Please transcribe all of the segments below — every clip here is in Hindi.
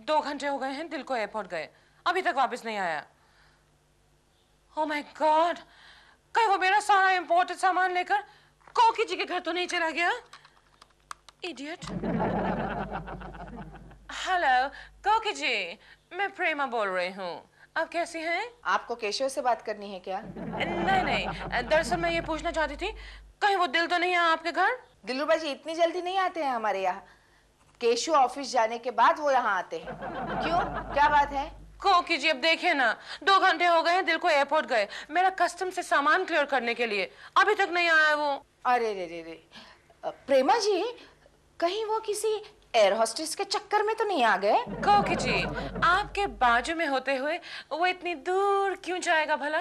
2 घंटे हो गए हैं दिल को एयरपोर्ट गए, अभी तक वापस नहीं आया। ओह माय गॉड, कहीं वो मेरा सारा इंपोर्टेड सामान लेकर कोकी जी के घर तो नहीं चला गया? इडियट। हेलो कोकी जी, मैं प्रेमा बोल रही हूँ। आप कैसी हैं? आपको केशव से बात करनी है क्या? नहीं, दरअसल मैं ये पूछना चाहती थी, कहीं वो दिल तो नहीं आया आपके घर? दिलरुबा जी इतनी जल्दी नहीं आते हैं हमारे यहाँ। केशव ऑफिस जाने के बाद वो यहाँ आते हैं। क्यों, क्या बात है? कोकी जी अब देखिए ना, 2 घंटे हो गए हैं दिल को एयरपोर्ट गए, मेरा कस्टम से सामान क्लियर करने के लिए, अभी तक नहीं आया वो। अरे रे रे रे, प्रेमा जी कहीं वो किसी एयर होस्टेस के चक्कर में तो नहीं आ गए? कोकी जी, आपके बाजू में होते हुए वो इतनी दूर क्यों जाएगा भला?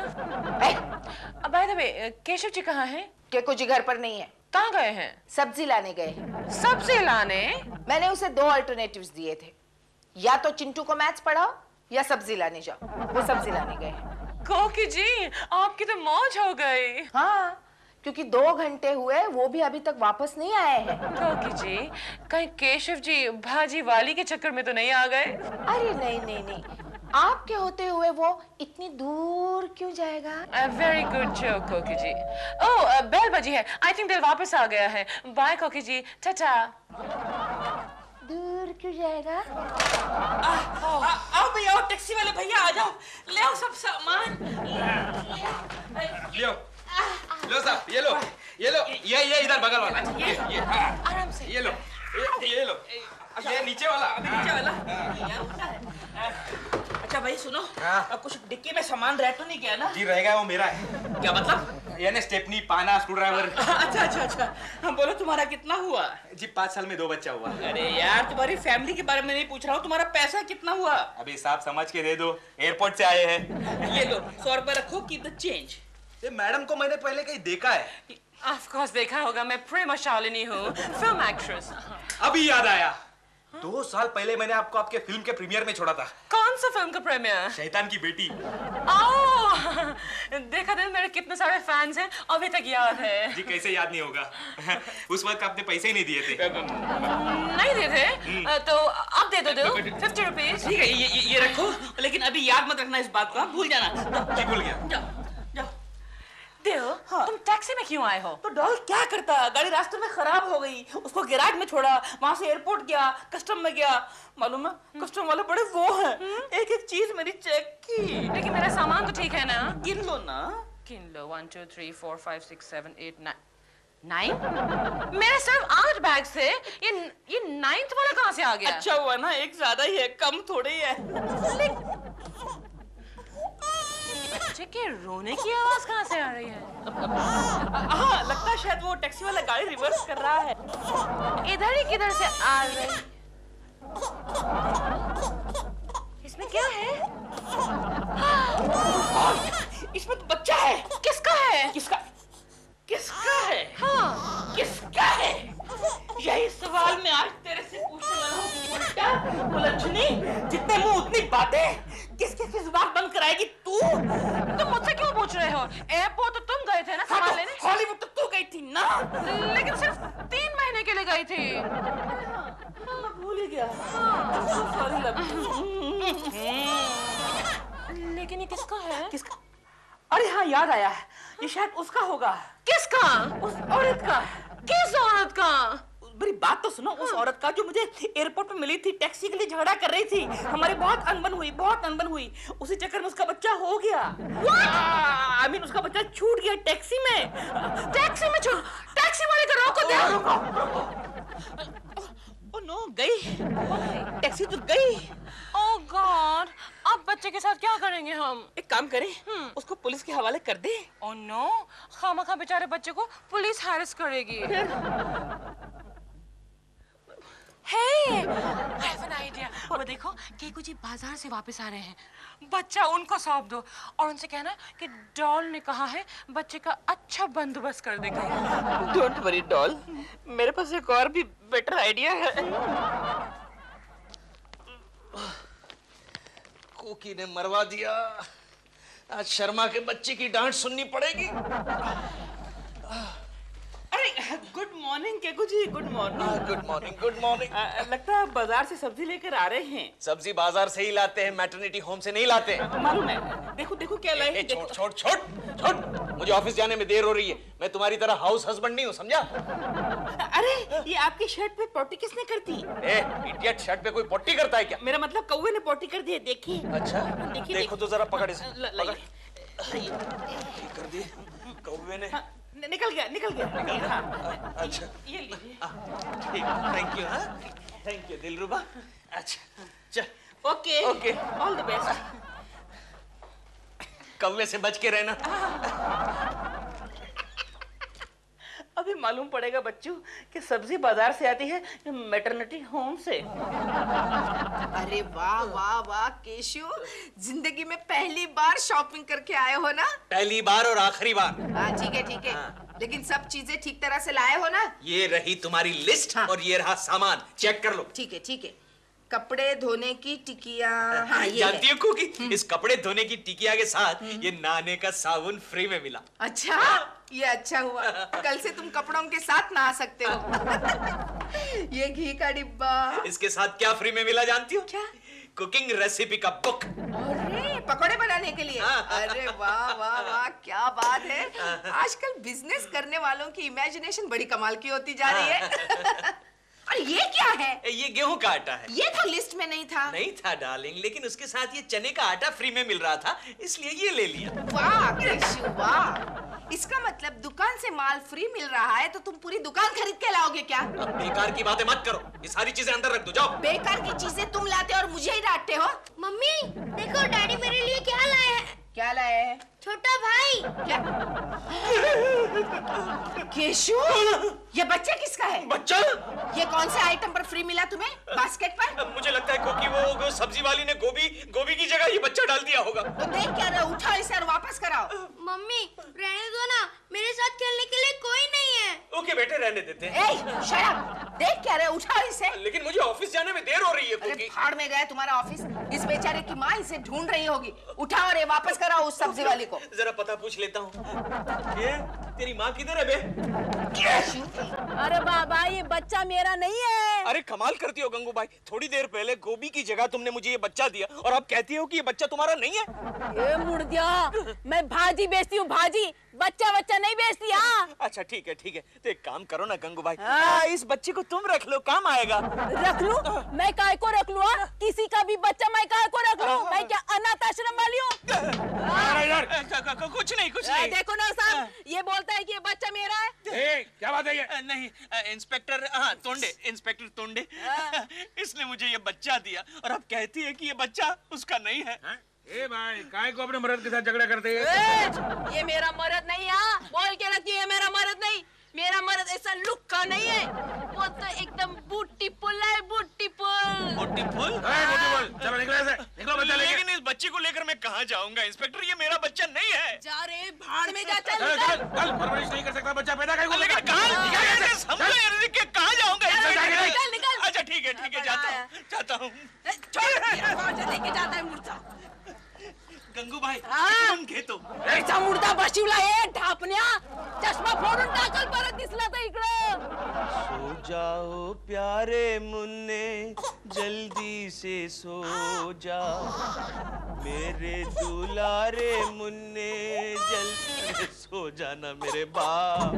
By the way, Keshav ji कहाँ हैं? केकू जी घर पर नहीं है। कहाँ गए हैं? सब्जी लाने गए हैं। सब्जी लाने? मैंने उसे 2 अल्टरनेटिव्स दिए थे, या तो चिंटू को मैथ्स पढ़ाओ या सब्जी लाने जाओ। वो सब्जी लाने गए हैं। कोकी जी, आपकी तो मौज हो गई। हाँ, क्योंकि 2 घंटे हुए वो भी अभी तक वापस नहीं आए हैं। कोकी जी, कहीं केशव जी भाजी वाली के चक्कर में तो नहीं आ गए? अरे नहीं नहीं नहीं, आपके होते हुए वो इतनी दूर क्यों जाएगा? वेरी गुड जोक कोकी जी। ओह, बेल बजी है, आई थिंक दिल वापस आ गया है। बाय कोकी जी, टाटा। दूर क्यों जाएगा? आओ भैया, आओ टैक्सी वाले भैया, आ जाओ, ले आओ सब सामान। लियो लो साहब, ये लो, ये इधर बगल वाला, ये आराम से। ये लो, ये नीचे वाला, नीचे वाला। अच्छा भाई सुनो, कुछ डिक्की में सामान रह तो नहीं गया ना? जी रहेगा, वो मेरा है। क्या मतलब? यानी स्टेपनी, पाना, स्क्रू ड्राइवर। अच्छा, हम बोलो तुम्हारा कितना हुआ? जी 5 साल में 2 बच्चा हुआ। अरे यार, तुम्हारी फैमिली के बारे में नहीं पूछ रहा हूँ, तुम्हारा पैसा कितना हुआ? अभी साहब समझ के दे दो, एयरपोर्ट से आए हैं। ये लो 100 रुपए रखो, कीप द चेंज। ये मैडम को मैंने पहले कहीं देखा है। ऑफ कोर्स देखा होगा, मैं प्रेमा शालिनी हूँ, फिल्म एक्ट्रेस। अभी याद आया, 2 साल पहले मैंने आपको आपके फिल्म के प्रीमियर में छोड़ा था। कौन सा फिल्म का प्रीमियर? शैतान की बेटी। ओह, देखा दिन मेरे कितने सारे फैंस हैं, अभी तक याद है। जी कैसे याद नहीं होगा। उस वक्त आपने पैसे ही नहीं दिए थे। नहीं दिए थे? तो अब दे दो 50 रुपीज। ठीक है, ये रखो, लेकिन अभी याद मत रखना इस बात को, भूल जाना। जी भूल गया। जाओ। दिल, हाँ। तुम टैक्सी में क्यों आए हो? तो डॉल क्या करता, गाड़ी रास्ते में खराब हो गई, उसको गैराज में छोड़ा, वहां से एयरपोर्ट गया, कस्टम में गया। मालूम है, कस्टम वाले बड़े वो हैं, एक एक चीज मेरी चेक की। लेकिन मेरा सामान तो ठीक है ना? गिन लो ना। गिन लो, 1 2 3 4 5 6 7 8 9 मेरे सिर्फ 8 बैग्स थे, ये 9th वाला कहाँ से आ गया? अच्छा हुआ ना, एक ज्यादा ही है, कम थोड़ी है। बच्चे के रोने की आवाज कहाँ से आ रही है? हाँ, लगता है शायद वो टैक्सी वाला गाड़ी रिवर्स कर रहा है। इधर ही किधर से आ रही? इसमें क्या है? इसमें तो बच्चा है। किसका है? किसका है? हाँ, किसका है? यही सवाल मैं आज तेरे से पूछने वाला हूँ। उल्टा उलझनी, जितने मुंह उतनी बातें। किस बात बंद कराएगी तू? तुम मुझसे क्यों पूछ रहे हो? एयरपोर्ट तो तुम गए थे ना सामान लेने? हॉलीवुड तो तू गई थी ना? लेकिन सिर्फ 3 महीने के लिए गई थी। मैं भूल ही गया। सॉरी लेकिन ये किसका है? किसका? अरे हाँ, याद आया, ये शायद उसका होगा। किसका? उस औरत का। किस औरत का? मेरी बात तो सुनो, उस औरत का जो मुझे एयरपोर्ट में मिली थी, टैक्सी के लिए झगड़ा कर रही थी, हमारी बहुत अनबन हुई, उसी चक्कर में उसका बच्चा हो गया। आई मीन उसका बच्चा छूट गया टैक्सी में। टैक्सी वाले को रोको। ओह नो, गई टैक्सी तो गई। ओह गॉड, अब बच्चे के साथ क्या करेंगे हम? एक काम करें, उसको पुलिस के हवाले कर दे। ओह नो, खामखा बेचारे बच्चे को पुलिस हैरेस करेगी। Hey, I have an idea. वो देखो, केकू जी बाजार से वापस आ रहे हैं, बच्चा उनको सौंप दो और उनसे कहना कि डॉल ने कहा है बच्चे का अच्छा बंदोबस्त कर देगा। डोंट वरी डॉल, मेरे पास एक और भी बेटर आइडिया है। कोकी ने मरवा दिया, आज शर्मा के बच्चे की डांट सुननी पड़ेगी। अरे good morning morning Keku ji, good morning. Good morning, good morning. लगता है आप बाजार से सब्जी लेकर आ रहे हैं। सब्जी बाजार से ही लाते हैं, मैटरनिटी होम से नहीं लाते। मालूम है। देखो देखो क्या लाए हैं। छोड़ छोड़ छोड़ छोड़, मुझे ऑफिस जाने में देर हो रही है। मैं तुम्हारी तरह हाउस हस्बैंड नहीं हूँ, समझा? अरे ये आपकी शर्ट पे पॉटी किसने कर दी? इडियट, शर्ट पे कोई पट्टी करता है क्या? मेरा मतलब कौवे ने पॉटी कर दी है, देखिए। अच्छा, देखिए, देखो तो जरा, पकड़ इसे। लाइए। कर दी कौवे ने। हाँ, निकल गया निकल गया। हाँ, अच्छा ये लीजिए। ठीक, थैंक यू। हाँ, थैंक यू दिलरुबा। अच्छा चल, okay okay. All the best. कौवे से बच के रहना। अभी मालूम पड़ेगा बच्चों कि सब्जी बाजार से आती है मैटरनिटी होम से। अरे वाह वाह वाह केशु, जिंदगी में पहली बार शॉपिंग करके आए हो ना? पहली बार और आखिरी बार। हाँ ठीक है ठीक है। लेकिन सब चीजें ठीक तरह से लाए हो ना? ये रही तुम्हारी लिस्ट। हाँ। और ये रहा सामान, चेक कर लो। ठीक है ठीक है। कपड़े धोने की टिकिया, हाँ ये जानती है। हो कुकी, इस कपड़े धोने की टिकिया के साथ ये नहाने का साबुन फ्री में मिला। अच्छा, ये अच्छा हुआ। कल से तुम कपड़ों के साथ नहा सकते हो। ये घी का डिब्बा। इसके साथ क्या फ्री में मिला जानती हो? क्या? कुकिंग रेसिपी का बुक। अरे पकौड़े बनाने के लिए। अरे वाह वाह वाह, क्या बात है। आजकल बिजनेस करने वालों की इमेजिनेशन बड़ी कमाल की होती जा रही है। और ये क्या है? ये गेहूं का आटा है। ये तो लिस्ट में नहीं था। नहीं था डार्लिंग, लेकिन उसके साथ ये चने का आटा फ्री में मिल रहा था, इसलिए ये ले लिया। वाह केशु वाह, इसका मतलब दुकान से माल फ्री मिल रहा है तो तुम पूरी दुकान खरीद के लाओगे क्या? अब बेकार की बातें मत करो, ये सारी चीजें अंदर रख दो, जाओ। बेकार की चीजें तुम लाते हो और मुझे ही डांटते हो। मम्मी देखो डैडी मेरे लिए क्या लाए हैं। क्या लाए हैं? छोटा भाई। क्या? केशु, ये बच्चा किसका है? बच्चा? ये कौन से आइटम पर फ्री मिला तुम्हें? बास्केट पर? मुझे लगता है क्योंकि वो सब्जी वाली ने गोभी की जगह ये बच्चा डाल दिया होगा। तो देख क्या रहे हो? उठाओ इसे और वापस कराओ। मम्मी रहने दो ना, मेरे साथ खेलने के लिए कोई नहीं है। ओके बेटे, रहने देते हैं। ए, शट अप! देख क्या रहे हो? उठाओ इसे। लेकिन मुझे ऑफिस जाने में देर हो रही है अरे कुकी। फाड़ में गया तुम्हारा ऑफिस। इस बेचारे की माँ इसे ढूंढ रही होगी। उठाओ और ये वापस कराओ उस सब्जी वाली को। जरा पता पूछ लेता हूँ। ये तेरी माँ किधर है बे? अरे बाबा, ये बच्चा मेरा नहीं है। अरे कमाल करती हो गंगू भाई, थोड़ी देर पहले गोभी की जगह तुमने मुझे ये बच्चा दिया और अब कहती हो कि ये बच्चा तुम्हारा नहीं है। ये मुर्दिया, मैं भाजी बेचती हूँ, भाजी, बच्चा नहीं बेचती। हाँ अच्छा ठीक है, तो एक काम करो ना गंगू भाई, हाँ। इस बच्चे को तुम रख लो, काम आएगा। रख लूं? मैं काय को रख लूं? हाँ? किसी का भी बच्चा मैं काय को रख लूं? मैं क्या अनाथ आश्रम वाली हूँ? कुछ नहीं देखो ना साहब, ये बोलता है कि ये बच्चा मेरा है। क्या बात है ये? नहीं, इंस्पेक्टर तोंडे इसने मुझे ये बच्चा दिया और अब कहती है कि ये बच्चा उसका नहीं है। ए भाई, काय को अपने मर्द के साथ झगड़ा करते हैं? ये मेरा मर्द नहीं है। हाँ? बोल के रखती है, मेरा मर्द नहीं। मेरा मर्द ऐसा लुक का नहीं है, वो तो एकदम ब्यूटीफुल है, ब्यूटीफुल। ब्यूटीफुल? चलो निकलो ऐसे, निकलो बच्चा लेके। लेकिन इस बच्चे को लेकर मैं कहाँ जाऊंगा इंस्पेक्टर, ये मेरा बच्चा नहीं है। जा रे भाड़ में जा, चल चल निकल। कल परवरिश नहीं कर सकता बच्चा पैदा काय को? लेकिन कहाँ जाऊंगा निकल, निकल। अच्छा ठीक है, जाता हूँ। छोड़, लेके जाता है मुर्दा। गंगू भाई, हाँ। तुम घेतो ऐसा मुर्दा बशिवला आहे ढापण्या, चष्मा फोडून टाकल परत दिसला तर इकडं। सो जाओ प्यारे मुन्ने, जल्दी से सो जा, मेरे दुलारे मुन्ने, जल्दी सो जाना मेरे बाप।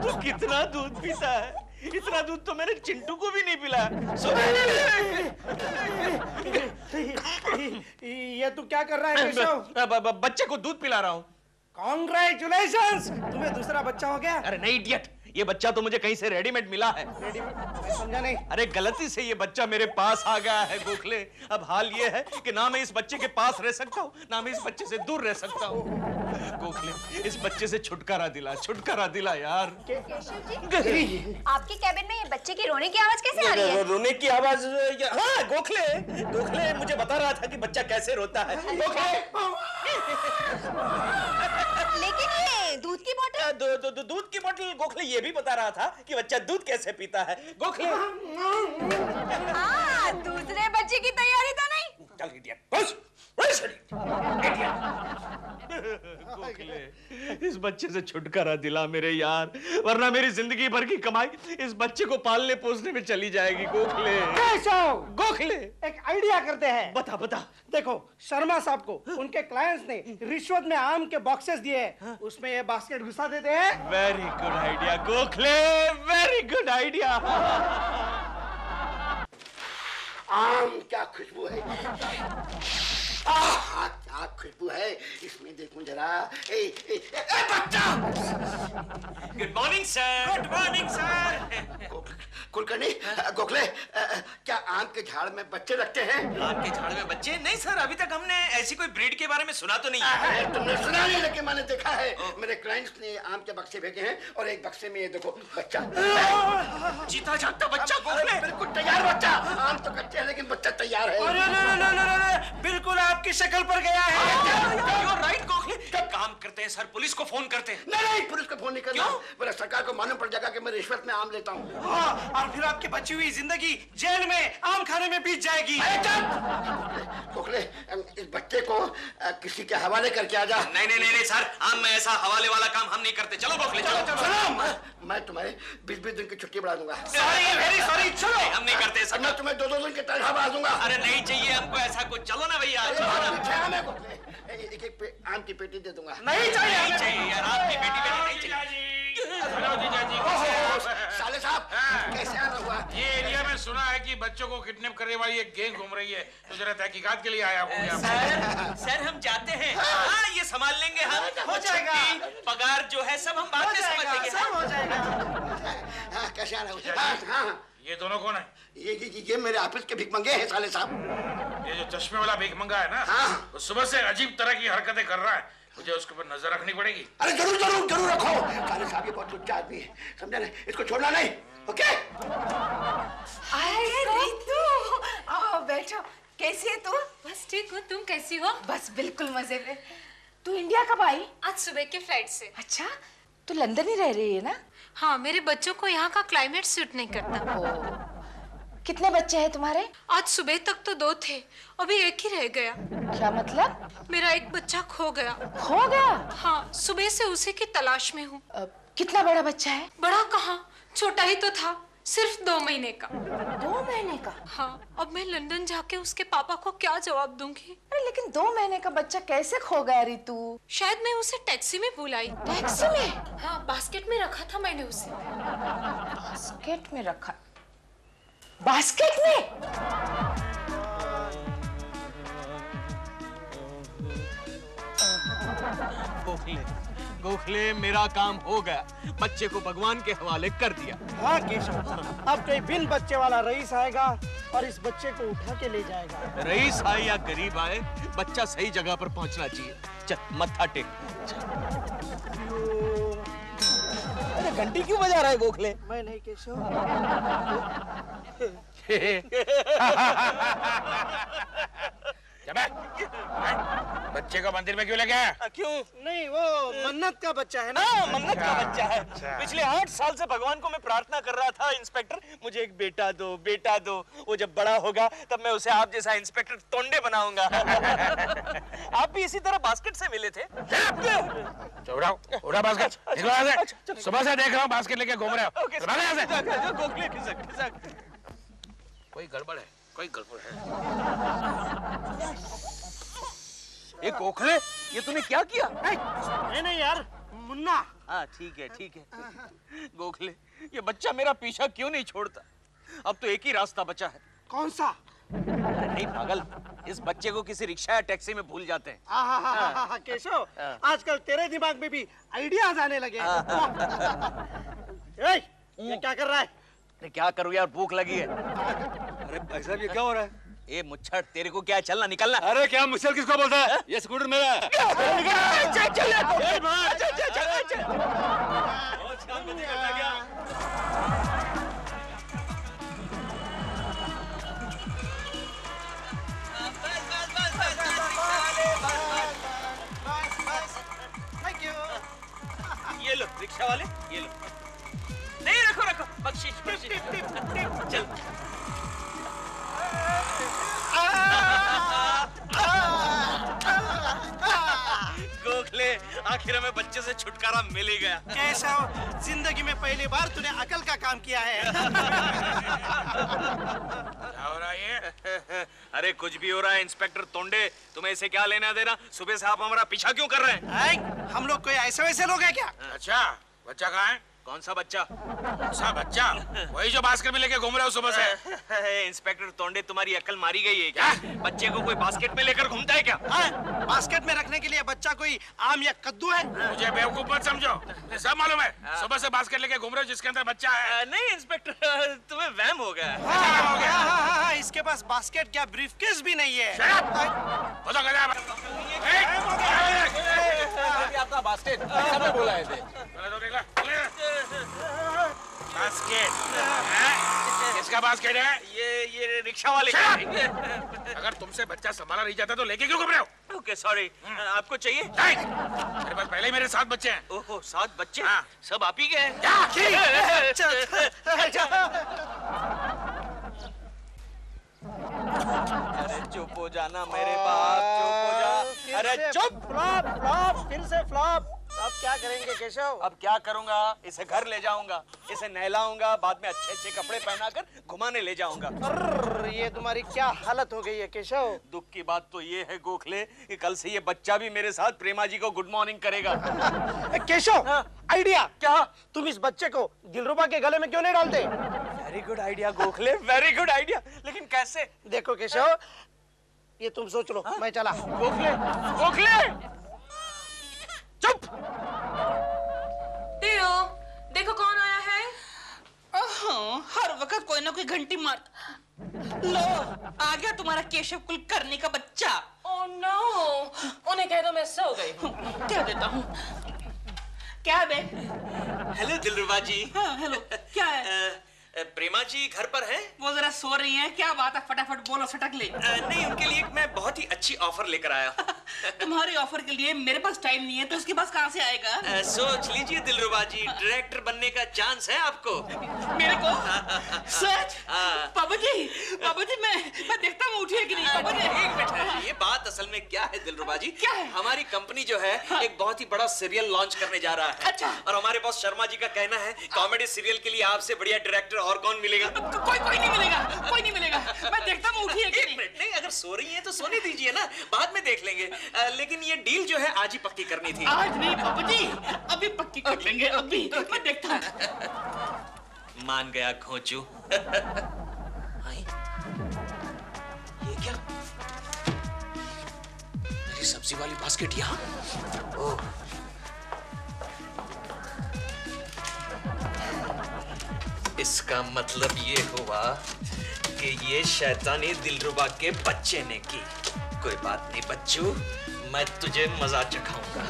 तू कितना दूध पीता है? इतना दूध तो मैंने चिंटू को भी नहीं पिलाया। सो ये तू क्या कर रहा है केशव? बच्चे को दूध पिला रहा हूँ। कॉन्ग्रेचुलेशंस, तुम्हें दूसरा बच्चा हो गया। अरे नहीं इडियट, ये बच्चा तो मुझे कहीं से रेडीमेड मिला है। मैं समझा नहीं। अरे गलती से ये बच्चा मेरे पास आ गया है गोखले। अब हाल ये है कि ना मैं इस बच्चे के पास रह सकता हूँ, ना मैं इस बच्चे से दूर रह सकता हूँ। गोखले, इस बच्चे से छुटकारा दिला यार। आपके कैबिन में ये बच्चे की रोने की आवाज कैसे आ रही है? रोने की आवाज? हाँ, गोखले मुझे बता रहा था कि बच्चा कैसे रोता है। लेकिन ये दूध की बोतल। दूध की बोतल गोखले ये भी बता रहा था कि बच्चा दूध कैसे पीता है। गोखले, हाँ, दूसरे बच्चे की तैयारी तो नहीं। चल इडियट, बस गोखले, इस बच्चे से छुटकारा दिला मेरे यार, वरना मेरी जिंदगी भर की कमाई इस बच्चे को पालने पोसने में चली जाएगी। गोखले गोखले, एक आइडिया करते हैं। बता बता। देखो, शर्मा साहब को उनके क्लाइंट्स ने रिश्वत में आम के बॉक्सेस दिए हैं, उसमें ये बास्केट घुसा देते हैं। Very good idea Gokhale, very good idea. आम क्या खुशबू है, क्या खुशबू है इसमें, देखूं जरा। बच्चा। Good morning sir. Good morning sir. Kulkarni, Gokhale, क्या आम के झाड़ में बच्चे रखते हैं? आम के झाड़ में बच्चे? नहीं सर, अभी तक हमने ऐसी कोई ब्रीड के बारे में सुना तो नहीं है। तुमने सुना नहीं, लेकिन मैंने देखा है। मेरे क्लाइंट्स ने आम के बक्से भेजे हैं और एक बक्से में ये देखो बच्चा, जीता जागता बच्चा। गोखले बिल्कुल तैयार बच्चा। आम तो कच्चे हैं लेकिन बच्चा तैयार है। अरे बिल्कुल आपकी शक्ल पर गया है। राइट गोखले, काम करते हैं सर, पुलिस को फोन करते हैं। नहीं, पुलिस को फोन नहीं करना। मेरा सरकार को मालूम पड़ जाएगा कि मैं रिश्वत में आम लेता हूँ। और फिर आपकी बची हुई जिंदगी जेल में आम खाने में बीत जाएगी। गोखले, इस बच्चे को किसी के हवाले करके आ जा। नहीं सर, आम में ऐसा हवाले वाला काम हम नहीं करते। चलो गोखले चलो। मैं तुम्हें 20-20 दिन की छुट्टी बढ़ा दूंगा। वेरी सॉरी, चलो। हम नहीं करते सर। मैं तुम्हें 2-2 दिन की तनख्वाह बढ़ा दूंगा। अरे नहीं चाहिए हमको ऐसा कुछ, चलो ना भैया। एक आम की पेटी दे दूंगा। नहीं चाहिए यार, आपकी बेटी नहीं चाहिए। साले साहब, कैसे आना हुआ? ये एरिया में सुना है कि बच्चों को किडनैप करने वाली एक गैंग घूम रही है, तो जरा तहकीकात के लिए आया हूँ। सर हम जाते हैं। हाँ, ये संभाल लेंगे हम। हो जाएगा। पगार जो है सब हम बाद में समझ लेंगे। सब हो जाएगा। हाँ, कैसे आना हुआ? हाँ, ये दोनों कौन है? ये मेरे ऑफिस के भिखमंगे हैं साले साहब। ये जो चश्मे वाला भिखमंगा है ना, हाँ। वो सुबह से अजीब तरह की हरकतें कर रहा है, मुझे उसके ऊपर नजर रखनी पड़ेगी। अरे जरूर रखो। साले साहब ये बहुत लुच्चा आदमी है, समझा ना? इसको छोड़ना नहीं। ओके? रितु, आओ बैठो। कैसी है तू? बस ठीक हूँ, तुम कैसी हो? बस बिल्कुल मजे में। तू इंडिया कब आई? आज सुबह के फ्लाइट से। अच्छा, तू लंदन ही रह रही है ना? हाँ, मेरे बच्चों को यहाँ का क्लाइमेट सूट नहीं करता। कितने बच्चे हैं तुम्हारे? आज सुबह तक तो 2 थे, अभी एक ही रह गया। क्या मतलब? मेरा एक बच्चा खो गया। खो गया? हाँ, सुबह से उसी की तलाश में हूँ। कितना बड़ा बच्चा है? बड़ा कहाँ, छोटा ही तो था, सिर्फ 2 महीने का। 2 महीने का? हाँ, अब मैं लंदन जाके उसके पापा को क्या जवाब दूंगी? अरे लेकिन 2 महीने का बच्चा कैसे खो गया रितु? शायद मैं उसे टैक्सी में भूल आई। टैक्सी में? हाँ, बास्केट में रखा था मैंने उसे। बास्केट में रखा? बास्केट में? गोखले, मेरा काम हो गया, बच्चे को भगवान के हवाले कर दिया। हाँ केशव, अब कोई बिन बच्चे वाला रईस आएगा और इस बच्चे को उठा के ले जाएगा। रईस आए या गरीब आए, बच्चा सही जगह पर पहुंचना चाहिए। चल मत्था टेक। अरे घंटी क्यों बजा रहा है गोखले? मैं नहीं केशव। बच्चे को मंदिर में क्यों लेके आया? क्यों? नहीं, वो मन्नत का बच्चा है ना। मन्नत का बच्चा है। पिछले 8 साल से भगवान को मैं प्रार्थना कर रहा था, इंस्पेक्टर मुझे एक बेटा दो, बेटा दो। वो जब बड़ा होगा तब मैं उसे आप जैसा इंस्पेक्टर तोंडे बनाऊंगा। आप भी इसी तरह बास्केट से मिले थे? उड़ा बास्केट, निकलो यहाँ से। सुबह से देख रहा हूँ बास्केट लेके घूम रहे हो। गोखले खिसक। कोई गड़बड़ है, कोई गड़बड़ है। ये गोखले, ये तूने क्या किया? नहीं यार, मुन्ना। हाँ ठीक है। गोखले, ये बच्चा मेरा पीछा क्यों नहीं छोड़ता? अब तो एक ही रास्ता बचा है। कौन सा? अरे नहीं पागल, इस बच्चे को किसी रिक्शा या टैक्सी में भूल जाते हैं। हाँ, केशव, आजकल तेरे दिमाग में भी आइडियाज आने लगे। ये क्या कर रहा है? अरे क्या करूँ यार, भूख लगी है। अरे भाई साहब, ये क्या हो रहा है? ए मुच्छड़, तेरे को क्या, चलना निकलना। अरे क्या मुझसे किसको बोलता है? ये स्कूटर मेरा है। ये लो रिक्शा वाले, ये लो। नहीं, रखो बख्शिश। चल। गोखले, आखिर आखिर हमें बच्चे से छुटकारा मिल ही गया। केशव, जिंदगी में पहली बार तूने अकल का काम किया है। क्या हो रहा है ये? अरे कुछ भी हो रहा है इंस्पेक्टर तोंडे, तुम्हें इसे क्या लेना देना? सुबह से आप हमारा पीछा क्यों कर रहे हैं? हम लोग कोई ऐसे वैसे लोग हैं क्या? अच्छा, बच्चा कहाँ है? कौन सा बच्चा? सा बच्चा? वही जो बास्केट में लेके घूम रहे हो सुबह से। इंस्पेक्टर तोंडे, तुम्हारी अकल मारी गई है क्या? बच्चे को कोई बास्केट में लेकर घूमता है क्या? बास्केट में रखने के लिए बच्चा कोई आम या कद्दू है? मुझे बेवकूफ मत समझो, मुझे सब मालूम है। सुबह से बास्केट लेके घूम रहे हो जिसके अंदर बच्चा है। नहीं इंस्पेक्टर, तुम्हें वहम हो गया। हो गया? हाँ, इसके पास बास्केट क्या ब्रीफकेस भी नहीं है। आपका बास्केट सबने बोला है बास्केट? किसका बास्केट है? ये रिक्शा वाले का। अगर तुमसे बच्चा संभाला नहीं जाता तो लेके क्यों घूम रहे हो? ओके सॉरी, आपको चाहिए? मेरे पास पहले ही मेरे 7 बच्चे हैं। ओहो 7 बच्चे? हाँ। सब आप ही के हैं? अरे चुप हो जाना मेरे बाप, चुप हो जा। अरे चुप। फ्लॉप, फिर से फ्लॉप। अब क्या करेंगे केशव? अब क्या करूंगा? इसे घर ले जाऊंगा, इसे नहलाऊंगा, बाद में अच्छे अच्छे कपड़े पहनाकर घुमाने ले जाऊंगा। ये तुम्हारी क्या हालत हो गई है केशव? दुख की बात तो ये है गोखले कि कल से ये बच्चा भी मेरे साथ प्रेमा जी को गुड मॉर्निंग करेगा। केशव, आइडिया क्या? तुम इस बच्चे को दिलरुबा के गले में क्यों नहीं डालते? Very good idea Gokhale, very good idea, लेकिन कैसे? देखो केशव, ये तुम सोच लो, मैं चला। गोखले, गोखले चुप। देखो कौन आया है। हर वक्त कोई ना कोई घंटी मार। लो, आ गया तुम्हारा केशव कुलकर्णी का बच्चा। ओह नो, उन्हें कह दो मैं सो गई हूँ। क्या देता हूँ? क्या बे? हेलो दिलरुबा जी। हाँ, हेलो, क्या है? प्रेमा जी घर पर हैं? वो जरा सो रही हैं। क्या बात है, फटाफट बोलो, सटक ले। नहीं, उनके लिए मैं बहुत ही अच्छी ऑफर लेकर आया। तुम्हारी ऑफर के लिए मेरे पास टाइम नहीं है, तो उसके पास कहाँ से आएगा? सोच लीजिए दिलरुबा जी, डायरेक्टर बनने का चांस है आपको। मेरे को? सच? पापा जी, मैं देखता हूँ उठिए कि नहीं। पापा जी एक मिनट, ये बात असल में क्या है दिलरुबा जी? क्या है? हमारी कंपनी जो है एक बहुत ही बड़ा सीरियल लॉन्च करने जा रहा है। अच्छा। और हमारे बॉस शर्मा जी का कहना है कॉमेडी सीरियल के लिए आपसे बढ़िया डायरेक्टर और कौन मिलेगा? कोई नहीं मिलेगा, कोई नहीं मिलेगा। मैं देखता हूँ उठिए कि नहीं। नहीं, अगर सो रही हैं तो सोने दीजिए ना, बाद में देख लेंगे। लेकिन ये डील जो है आज ही पक्की करनी थी। आज नहीं पापा जी, अभी पक्की कर लेंगे। अभी मैं देखता हूँ। मान गया घोंचू। ये क्या? मेरी सब्जी वाली बास्केट यहाँ? ओह, इसका मतलब ये हुआ कि ये शैतानी दिलरुबा के बच्चे ने की। कोई बात नहीं बच्चू, मैं तुझे मजा चखाऊंगा।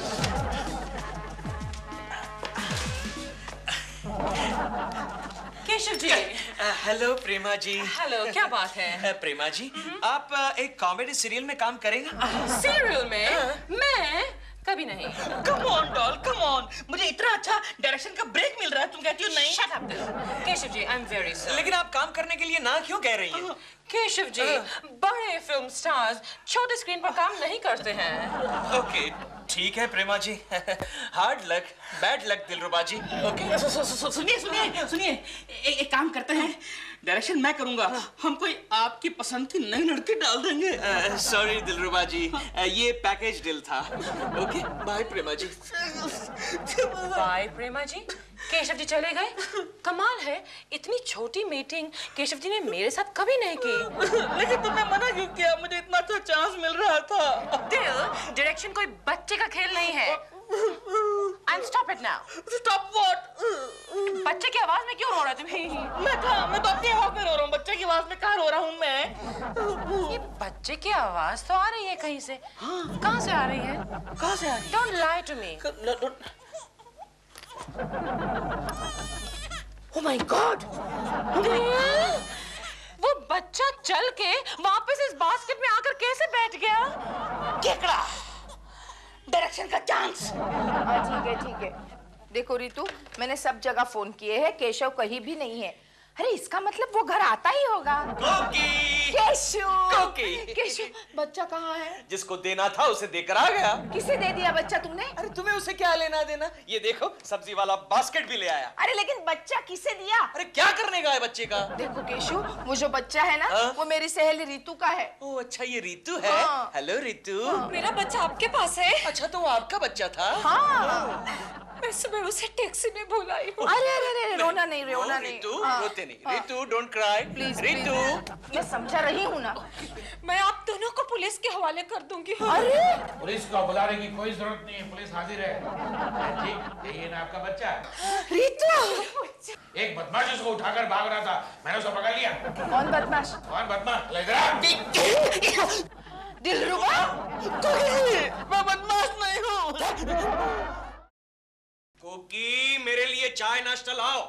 केशव जी। हेलो प्रेमा जी। हेलो, क्या बात है? प्रेमा जी, आप एक कॉमेडी सीरियल में काम करेंगे? सीरियल में? मैं कभी नहीं। Come on doll, come on. मुझे इतना अच्छा डायरेक्शन का ब्रेक मिल रहा है, तुम कहती हो नहीं? Shut up Keshav ji, I am very sorry. लेकिन आप काम करने के लिए ना क्यों कह रही हैं? केशव जी, बड़े फिल्म स्टार्स छोटे स्क्रीन पर काम नहीं करते हैं। ओके, ठीक है प्रेमा जी। हार्ड लक, बैड लक दिलरुबा जी। ओके। सुनिए, एक काम करते हैं, डायरेक्शन मैं करूंगा। हम कोई आपकी पसंद की नई लड़की डाल देंगे। सॉरी दिलरुबा जी, ये पैकेज डील था। ओके, बाय प्रेमा जी। बाय प्रेमा जी। केशव जी चले गए? कमाल है, इतनी छोटी मीटिंग केशव जी ने मेरे साथ कभी नहीं की। लेकिन तुमने मना क्यों किया? मुझे इतना अच्छा चांस मिल रहा था। दिल, डायरेक्शन कोई बच्चे का खेल नहीं है। I'm stop it now. Stop what? बच्चे की आवाज में क्यों रो रहे तुम? मैं तो अपनी आवाज में रो रहा हूँ, बच्चे की आवाज में कहाँ रो रहा हूँ मैं? ये बच्चे की आवाज तो आ रही है कहीं से। कहाँ से आ रही है? कहाँ से आ रही है? Don't lie to me. Oh my God! वो बच्चा चल के वापस इस बास्केट में आकर कैसे बैठ गया? केकड़ा, डायरेक्शन का चांस। ठीक है। देखो रितु, मैंने सब जगह फोन किए हैं, केशव कहीं भी नहीं है। अरे इसका मतलब वो घर आता ही होगा। कोकी! केशव! ओके। केशव, बच्चा कहाँ है? जिसको देना था उसे देकर आ गया। किसे दे दिया बच्चा तुमने? अरे तुम्हें उसे क्या लेना देना? ये देखो सब्जी वाला बास्केट भी ले आया। अरे लेकिन बच्चा किसे दिया? अरे क्या करने का है बच्चे का? देखो केशव, वो जो बच्चा है ना, वो मेरी सहेली रितु का है। ओह अच्छा, ये रितु है। हाँ। हेलो रितु। मेरा बच्चा आपके पास है? अच्छा तो वो आपका बच्चा था? हाँ। मैं सुबह उसे टैक्सी में भूल आई हूँ। अरे अरे अरे, रोना नहीं, रोना नहीं। रितु, हाँ। रोते नहीं। Ritu don't cry please Ritu. मैं समझा रही हूँ ना। मैं आप दोनों को पुलिस के हवाले कर दूंगी। अरे पुलिस को बुलाने की कोई जरूरत नहीं है, पुलिस हाजिर है। ठीक, यही है ना आपका बच्चा? रितु, एक बदमाश उसको उठाकर भाग रहा था, मैंने उसे पकड़ लिया। कौन बदमाश? कौन बदमाश? ले इधर आ। दिलरुबा, मैं बदमाश नहीं हूँ। कोकी, मेरे लिए चाय नाश्ता लाओ।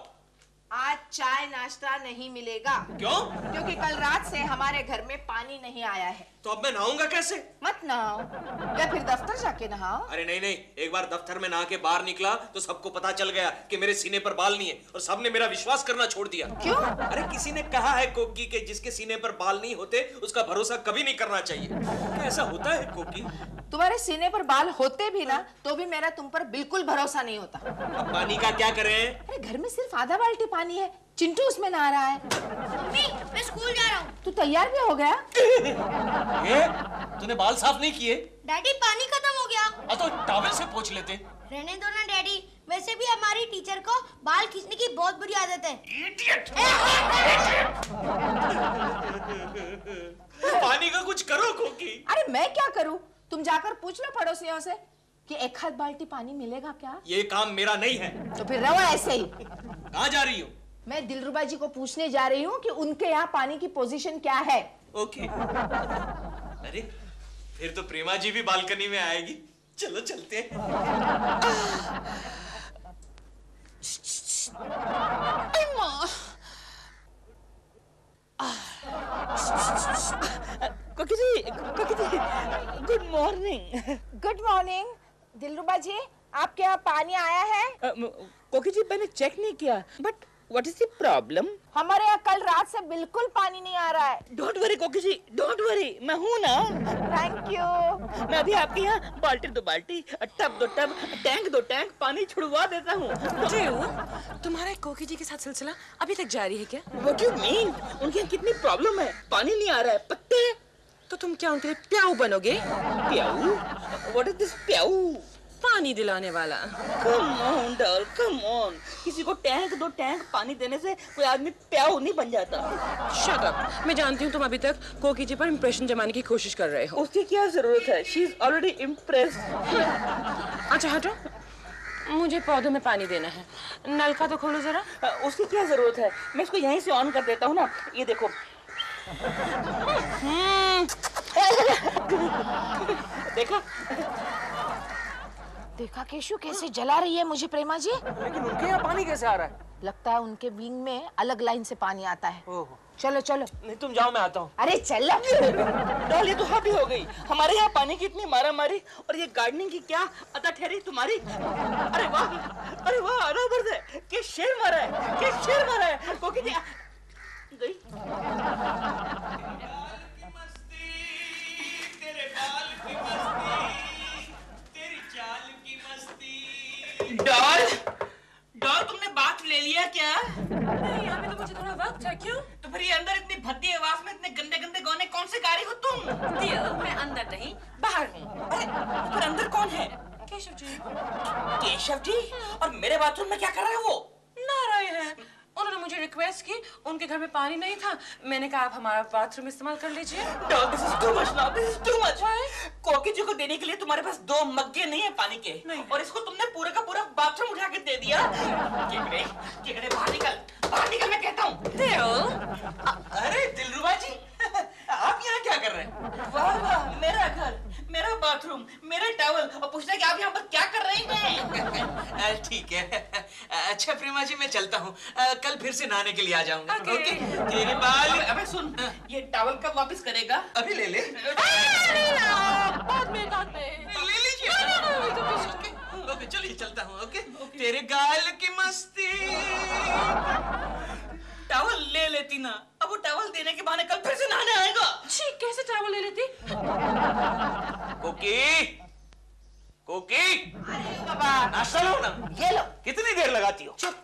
आज चाय नाश्ता नहीं मिलेगा। क्यों? क्योंकि कल रात से हमारे घर में पानी नहीं आया है। तो अब मैं नहाऊंगा कैसे? मत नहाओ, या फिर दफ्तर जाके नहाओ। अरे नहीं नहीं, एक बार दफ्तर में नहा के बाहर निकला तो सबको पता चल गया कि मेरे सीने पर बाल नहीं है और सबने मेरा विश्वास करना छोड़ दिया। क्यों? अरे किसी ने कहा है कोकी के जिसके सीने पर बाल नहीं होते उसका भरोसा कभी नहीं करना चाहिए। क्या ऐसा होता है कोकी? तुम्हारे सीने पर बाल होते भी ना तो भी मेरा तुम पर बिल्कुल भरोसा नहीं होता। अब पानी का क्या करें? अरे घर में सिर्फ आधा बाल्टी पानी है, चिंटू उसमें नहा रहा है। मम्मी, मैं स्कूल जा रहा हूँ। तू तैयार भी हो गया? ये तूने बाल साफ नहीं किए? डैडी पानी खत्म हो गया। तो टॉवल से पोंछ लेते। रहने दो ना डैडी, वैसे भी हमारी टीचर को बाल खींचने की बहुत बुरी आदत है। पानी का कुछ करो कोकी। अरे मैं क्या करूं? तुम जाकर पूछ लो पड़ोसियों से कि एक हाथ बाल्टी पानी मिलेगा क्या? ये काम मेरा नहीं है। तो फिर रहो ऐसे ही। कहाँ जा रही हो? मैं दिलरुबा जी को पूछने जा रही हूँ कि उनके यहाँ पानी की पोजीशन क्या है। ओके। अरे फिर तो प्रेमा जी भी बालकनी में आएगी। चलो चलते हैं। Koki ji, good morning. Good morning. Dilruba ji, आपके यहाँ पानी आया है? कोकी जी, मैंने चेक नहीं किया, but what is the problem? हमारे यहाँ कल रात से बिल्कुल पानी नहीं आ रहा है। डोंट वरी कोकी जी, डोंट वरी, मैं हूँ ना। Thank you. मैं अभी आपके यहाँ बाल्टी दो बाल्टी, टब दो टब, टैंक दो टैंक पानी छुड़वा देता हूँ। तुम्हारा कोकी जी के साथ सिलसिला अभी तक जारी है क्या? What do you mean? उनके यहाँ कितनी प्रॉब्लम है, पानी नहीं आ रहा है, पत्ते। तो तुम क्या उनके लिए प्याऊ बनोगे? प्याऊ? What is this प्याऊ? पानी दिलाने वाला। Come on, doll, come on. किसी को टैंक दो टैंक पानी देने से कोई आदमी प्याऊ नहीं बन जाता। Shut up. मैं जानती हूँ तुम अभी तक कोकी जी पर इम्प्रेशन जमाने की कोशिश कर रहे हो। उसकी क्या जरूरत है? She is already impressed. अच्छा हटो, मुझे पौधों में पानी देना है। नल का तो खोलो जरा। उसकी क्या जरूरत है? मैं इसको यहीं से ऑन कर देता हूँ ना। ये देखो। देखा? देखा केशु कैसे जला रही है मुझे प्रेमा जी? लेकिन उनके यहाँ पानी कैसे आ रहा है? लगता है उनके विंग में अलग लाइन से पानी आता है। चलो चलो। नहीं तुम जाओ, मैं आता हूँ। अरे चलो। डॉल, ये तो हाथी हो गई। हमारे यहाँ पानी की इतनी मारा मारी और ये गार्डनिंग की क्या अदा ठहरी तुम्हारी? अरे वाह, अरे वाह, अनाबर्द है। क्या शेर मारा है, क्या शेर मारा है। कोकी जी गई। डॉल, डॉल तुमने बात ले लिया क्या? नहीं, अभी तो मुझे थोड़ा वक्त है। क्यों? तो फिर ये अंदर इतनी भद्दी आवाज में इतने गंदे गंदे गाने कौन से गा रही हो तुम? दिया, मैं अंदर नहीं बाहर हूँ। अरे फिर अंदर कौन है? केशव जी। केशव जी? और मेरे बाथरूम में क्या कर रहा है वो? नहा रहे हैं। उन्होंने मुझे रिक्वेस्ट की, उनके घर में पानी नहीं था। मैंने कहा आप हमारा बाथरूम इस्तेमाल कर लीजिए। This is too much now. This is too much. कोकी जी को देने के लिए तुम्हारे पास 2 मग्गे नहीं है पानी के, नहीं। और इसको तुमने पूरा का पूरा बाथरूम उठा के दे दिया। केकड़े बाहर निकल मैं कहता हूँ। अरे दिलरुबा जी, आप यहाँ क्या कर रहे हैं? वाह वाह, मेरा घर, मेरा बाथरूम, मेरा टॉवल, और पूछना कि आप यहाँ पर क्या कर रही हैं? ठीक है। अच्छा प्रेमा जी, मैं चलता हूँ। कल फिर से नहाने के लिए आ जाऊंगा। ओके। तेरे बाल। अबे सुन, ये टॉवल कब वापस करेगा? अभी ले ले। बाद में बाद में। ले लीजिए। ओके चलिए, चलता हूँ। ओके। तेरे गाल की मस्ती। टॉवल ले लेती ना, अब वो टॉवल देने के बहाने कल फिर से नहाने आएगा। छी, कैसे कुकी, कुकी, बाबा नाश्ता लो ना। ये लो। कितनी देर लगाती हो? चुप।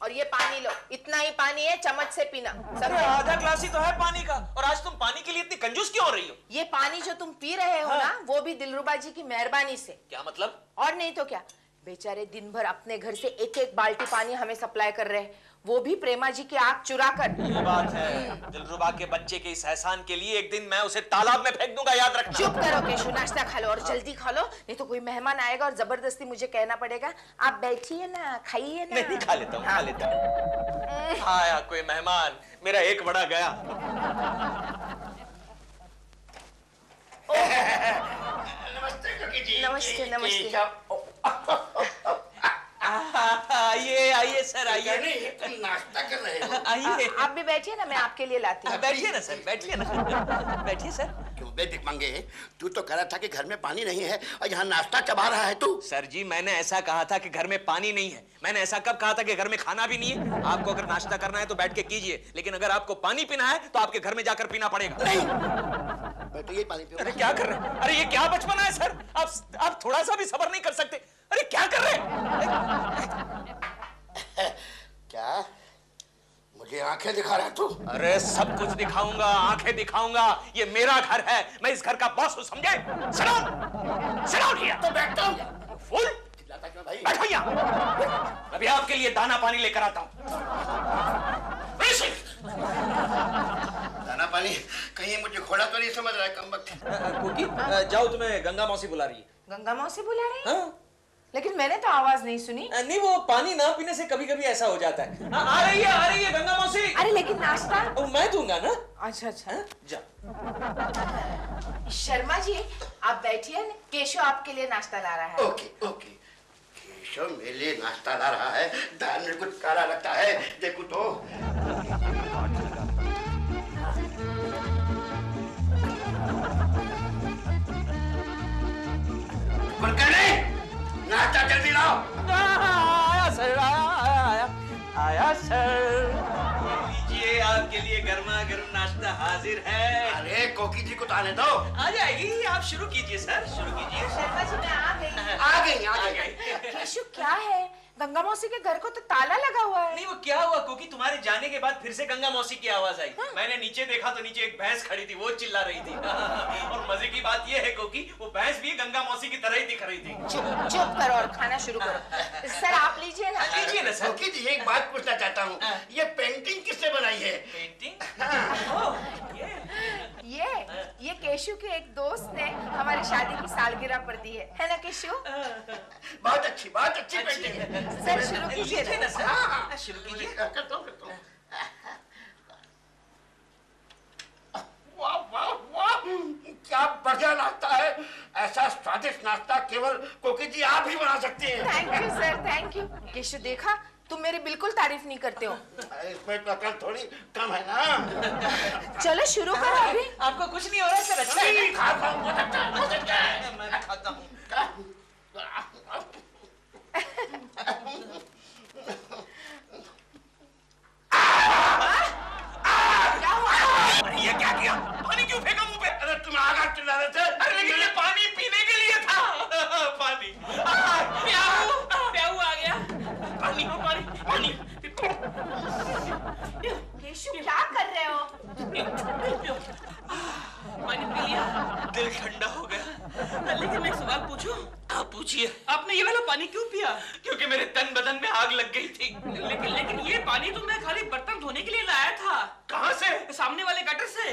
और ये पानी लो, इतना ही पानी है, चम्मच से पीना। अरे आधा ग्लास ही तो है पानी का, और आज तुम पानी के लिए इतनी कंजूस क्यों हो रही हो? ये पानी जो तुम पी रहे हो ना, वो भी दिलरुबा जी की मेहरबानी से। क्या मतलब? और नहीं तो क्या, बेचारे दिन भर अपने घर से एक एक बाल्टी पानी हमें सप्लाई कर रहे हैं, वो भी प्रेमा जी की आंख चुरा कर। ये बात है, दिलरुबा के बच्चे के इस एहसान के लिए एक दिन मैं उसे तालाब में फेंक दूंगा, याद रखना। चुप करो केशु, नाश्ता खा लो और जल्दी खा लो, नहीं तो कोई मेहमान आएगा और जबरदस्ती मुझे कहना पड़ेगा आप बैठिए ना, खाइए ना। नहीं, खा लेता हूँ, खा लेता हूँ। आया कोई मेहमान, मेरा एक बड़ा गया। नमस्ते कुकी जी। नमस्ते, नमस्ते। आइए आइए सर, आइए। नहीं, तुम नाश्ता कर रहे हो। आइए। आप भी बैठिए ना, मैं आपके लिए लाती हूँ। बैठिए ना सर, बैठिए ना। बैठिए सर। क्यों बे भिखमंगे, तू तो कह रहा था कि घर में पानी नहीं है और यहाँ नाश्ता चबा रहा है तू। सर जी, मैंने ऐसा कहा था कि घर में पानी नहीं है, मैंने ऐसा कब कहा था कि घर में खाना भी नहीं है? आपको अगर नाश्ता करना है तो बैठ के कीजिए, लेकिन अगर आपको पानी पीना है तो आपके घर में जाकर पीना पड़ेगा। नहीं, मैं तो यही पानी पीऊंगा। अरे क्या कर रहे हैं? अरे ये क्या बचपना है सर, आप थोड़ा सा भी सब्र नहीं कर सकते? अरे क्या कर रहे हैं? क्या मुझे आंखें दिखा रहा तू? अरे सब कुछ दिखाऊंगा, आंखें दिखाऊंगा, ये मेरा घर है, मैं इस घर का बॉस हूं, समझे? Sit down here। तो बैठता हूँ। फुल चिल्लाता क्यों भाई? बैठो यहाँ, अभी आपके लिए दाना पानी लेकर आता हूँ। दाना पानी? कहीं मुझे घोड़ा तो नहीं समझ रहा है कमबख्त। कुकी, जाओ, तुम्हें गंगा मौसी बुला रही है। गंगा मौसी बुला रही है? हाँ? लेकिन मैंने तो आवाज नहीं सुनी। नहीं, वो पानी ना पीने से कभी कभी ऐसा हो जाता है। आ रही है गंगा मौसी। अरे लेकिन नाश्ता? मैं दूंगा ना। अच्छा अच्छा। जा। शर्मा जी आप बैठिए, केशव आपके लिए नाश्ता ला रहा है। Okay okay. केशव मेरे लिए नाश्ता ला रहा है, दाल में कुछ काला लगता है, देखो तो। नाश्ता जल्दी लाओ। आया सर, आया सर। लीजिए, आपके लिए गर्मा गर्म नाश्ता हाजिर है। अरे कोकी जी को तो आने दो। आ जाएगी, आप शुरू कीजिए सर, शुरू कीजिए। शर्मा जी मैं आ गई। केशव क्या है, गंगा मौसी के घर को तो ताला लगा हुआ है। नहीं, वो क्या हुआ क्योंकि तुम्हारे जाने के बाद फिर से गंगा मौसी की आवाज आई। मैंने नीचे देखा तो नीचे एक भैंस खड़ी थी, वो चिल्ला रही थी। और मजे की बात ये है क्योंकि वो भैंस भी गंगा मौसी की तरह ही दिख रही थी। चुप करो और खाना शुरू करो। सर आप लीजिए ना। लीजिए ना सर। कोकी जी एक बात पूछना चाहता हूँ, ये पेंटिंग किसने बनाई है? पेंटिंग? ये केशव के एक दोस्त ने हमारी शादी की सालगिरह पर दी है ना केशव? बहुत अच्छी पेंटिंग है। सर शुरू कीजिए ना। सर। हाँ, शुरू कीजिए। करता हूँ। वाह वाह वाह, क्या बढ़िया नाश्ता है। ऐसा स्वादिष्ट नाश्ता केवल कोकी जी आप ही बना सकती हैं। Thank you sir, thank you. Keshav देखा, तुम मेरी बिल्कुल तारीफ नहीं करते हो। इसमें तो अकल थोड़ी कम है ना। चलो शुरू करो अभी। आपको कुछ नहीं हो रहा सर? अच्छा है। खाता हूँ, बहुत अच्छा है। मैं खाता हूँ। ये क्या किया? पानी क्यों फेंका मुंह पे? अरे तुम आगा चिल्ला रहे थे। अरे लेकिन ये पानी पीने के लिए था। पानी। प्याऊ आ गया। पानी पानी। केशव क्या कर रहे हो? पानी पी लिया, दिल ठंडा हो गया। लेकिन मैं एक सवाल पूछूं? आप पूछिए। आपने ये वाला पानी क्यों पिया? क्योंकि मेरे तन बदन में आग लग गई थी। लेकिन ये पानी तो मैं खाली बर्तन धोने के लिए लाया था। कहाँ से? सामने वाले गटर से।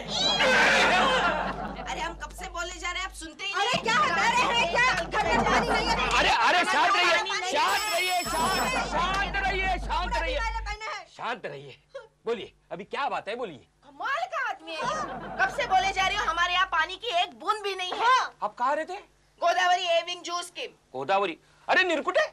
अरे हम कब से बोले जा रहे हैं, आप सुनते ही अरे क्या हटा रहे हैं, क्या घर में पानी नहीं है? अरे शांत रहिए, शांत रहिए। बोलिए, अभी क्या बात है, बोलिए। कमाल का आदमी है। कब से बोले जा रही हो, हमारे यहाँ पानी की एक बूंद भी नहीं है। आप कहाँ रहते? गोदावरी एविंग जूस की। गोदावरी? अरे निरकुटे,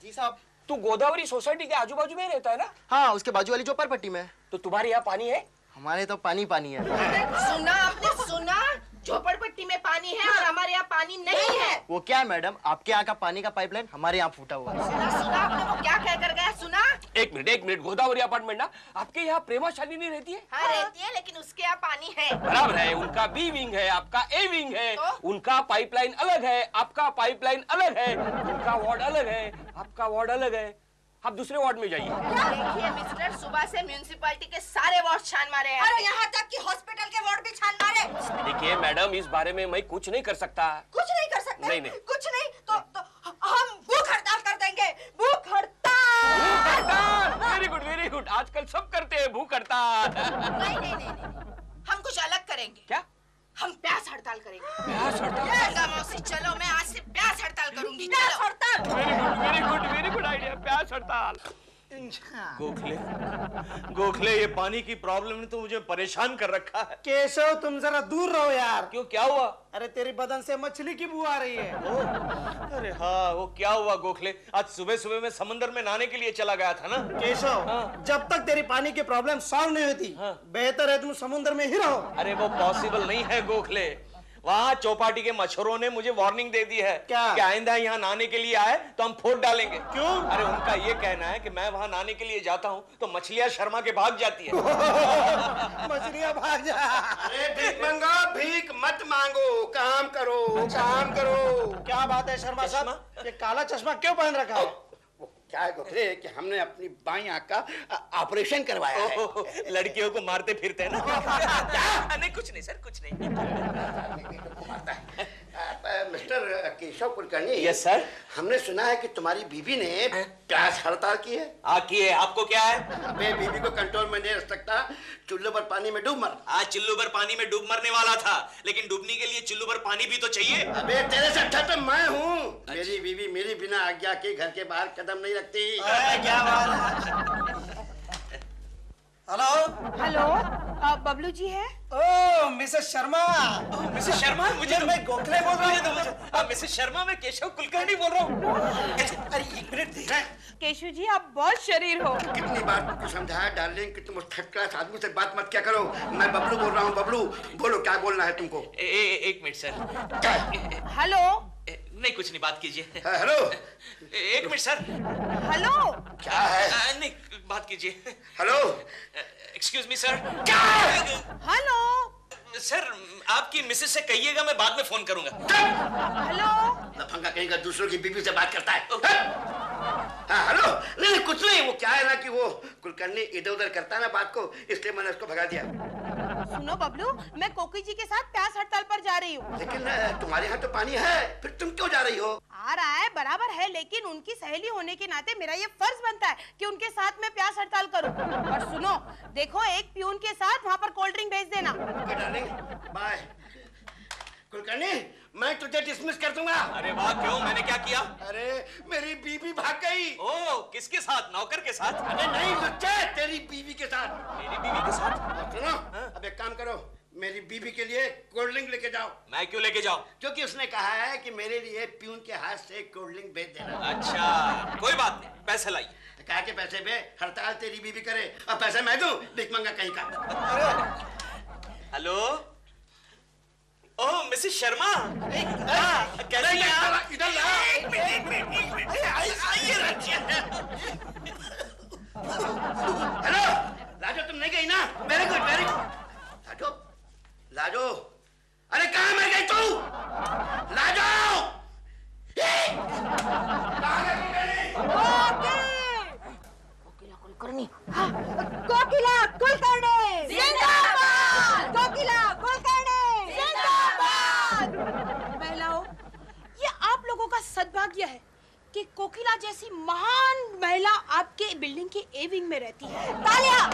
जी साहब। तू गोदावरी सोसाइटी के आजू बाजू में रहता है ना? हाँ, उसके बाजू वाली चौपरपट्टी में। तो तुम्हारे यहाँ पानी है? हमारे तो पानी पानी है। सुना आपने, सुना? झोपड़पट्टी में पानी है और हमारे यहाँ पानी नहीं है। वो क्या है मैडम, आपके यहाँ का पानी का पाइपलाइन हमारे यहाँ फूटा हुआ है। सुना आपने वो क्या कह कर गया, सुना? एक मिनट, गोदावरी अपार्टमेंट ना, आपके यहाँ प्रेमा शाली नहीं रहती है? हाँ रहती है, लेकिन उसके यहाँ पानी है। बराबर है, उनका बी विंग है, आपका ए विंग है। तो? उनका पाइपलाइन अलग है, आपका पाइपलाइन अलग है। उनका वार्ड अलग है, आपका वार्ड अलग है। आप दूसरे वार्ड में जाइए। देखिए मिस्टर, सुबह से म्यूनिसिपैलिटी के सारे वार्ड छान मारे हैं। अरे यहाँ तक कि हॉस्पिटल के वार्ड भी छान मारे। देखिए मैडम, इस बारे में मैं कुछ नहीं कर सकता। कुछ नहीं कर सकते? नहीं। कुछ नहीं तो हम भूख हड़ताल कर देंगे। भूख हड़ताल। Very good. आजकल सब करते हैं भूख हड़ताल। नहीं, हम कुछ अलग करेंगे। क्या? हम प्यास हड़ताल करेंगे। प्यास हड़ताल? गंगा मौसी, चलो मैं आज से प्यास हड़ताल करूंगी। प्यास हड़ताल। वेरी गुड आइडिया, प्यास हड़ताल। गोखले, ये पानी की प्रॉब्लम ने तो मुझे परेशान कर रखा है। केशव, तुम जरा दूर रहो यार। क्यों, क्या हुआ? अरे तेरी बदन से मछली की बू आ रही है। अरे हाँ, वो क्या हुआ गोखले? आज सुबह सुबह मैं समंदर में नहाने के लिए चला गया था ना। केशव, जब तक तेरी पानी की प्रॉब्लम सॉल्व नहीं होती, बेहतर है तुम समुद्र में ही रहो। अरे वो पॉसिबल नहीं है गोखले। वहाँ चौपाटी के मच्छरों ने मुझे वार्निंग दे दी है कि आइंदा यहाँ नहाने के लिए आए तो हम फोड़ डालेंगे। क्यों? अरे उनका ये कहना है कि मैं वहाँ नहाने के लिए जाता हूँ तो मछलियाँ शर्मा के भाग जाती है। मछलियाँ भाग जा। अरे भीख मांगो, भीख मत मांगो, काम करो। क्या बात है शर्मा साहब, ये काला चश्मा क्यों पहन रखा है? क्या है गोखले कि हमने अपनी बाईं आंख का ऑपरेशन करवाया है। लड़कियों को मारते फिरते हैं ना। नहीं, कुछ नहीं सर, कुछ नहीं। Mister Keshav Kulkarni. Yes sir. हमने सुना है कि तुम्हारी बीवी ने प्यास हड़ताल की है। की है, आपको क्या है? अबे बीवी को कंट्रोल में नहीं रख सकता, चुल्लू पर पानी में डूब मर। आज चुल्लू भर पानी में डूब मरने वाला था, लेकिन डूबने के लिए चुल्लू भर पानी भी तो चाहिए। अबे तेरे से अच्छा तो मैं हूँ। मेरी बीवी मेरी बिना आज्ञा के घर के बाहर कदम नहीं रखती। क्या बात है? हेलो, बबलू जी है? ओह मिसेस शर्मा। मिसेस शर्मा, मुझे मैं गोखले बोल रहा हूँ। मिसेस शर्मा, मैं केशव कुलकर्णी बोल रहा हूँ। अरे एक मिनट देख। केशव जी, आप बहुत शरीर हो। कितनी बार तुमको समझाया डार्लिंग कि तुम उस थर्ड क्लास आदमी से बात मत क्या करो। मैं बबलू बोल रहा हूँ। बबलू बोलो, क्या बोलना है तुमको? एक मिनट सर। हेलो। नहीं, कुछ नहीं, बात कीजिए। हेलो। एक मिनट सर। हेलो। क्या है? नहीं, बात कीजिए। हेलो। Excuse me sir. क्या? हेलो सर, आपकी मिसेस से कहिएगा मैं बाद में फोन करूंगा। हेलो। लफंगा कहीं का दूसरों की बीवी से बात करता है। हाँ हेलो। नहीं कुछ नहीं, वो क्या है ना कि वो कुलकर्णी इधर उधर करता है ना बात को, इसलिए मैंने उसको भगा दिया। सुनो बबलू, मैं कोकी जी के साथ प्यास हड़ताल पर जा रही हूँ। लेकिन तुम्हारे यहाँ तो पानी है, फिर तुम क्यों जा रही हो? आ रहा है, बराबर है, लेकिन उनकी सहेली होने के नाते मेरा ये फर्ज बनता है कि उनके साथ मैं प्यास हड़ताल करूं। और सुनो, देखो एक प्यून के साथ वहाँ पर कोल्ड ड्रिंक भेज देना। Darling, bye. कुलकर्णी, मैं तुझे डिसमिस कर दूंगा। अरे वाह, क्यों? मैंने क्या किया? अरे मेरी बीवी भाग गई। ओह, किसके साथ? नौकर के साथ? अरे नहीं बच्चे, तेरी बीवी के साथ। मेरी बीवी के साथ? सुनो, अब एक काम करो, मेरी बीवी के लिए कोल्ड ड्रिंक लेके जाओ। मैं क्यों लेके जाऊं? क्योंकि उसने कहा है कि मेरे लिए प्यून के हाथ से कोल्ड ड्रिंक भेज देना। अच्छा, कोई बात नहीं, पैसे लाइए। कहा के पैसे पे हड़ताल तेरी बीवी करे और पैसे मैं दूं? भीख मंगा कहीं का। हेलो। ओह मिसेस शर्मा, कैसी हैं आप? इधर ला। हेलो लाजो, तुम नहीं गई ना? Very good very good. Lajo, Lajo, अरे कहाँ मर गई तू? लाजो। कोकिला कुलकर्णी जिंदाबाद। कोकिला कुलकर्णी जिंदाबाद। महिलाओं, ये आप लोगों का सद्भाग्य है कि कोकिला जैसी महान महिला आपके बिल्डिंग के ए विंग में रहती है। तालियां।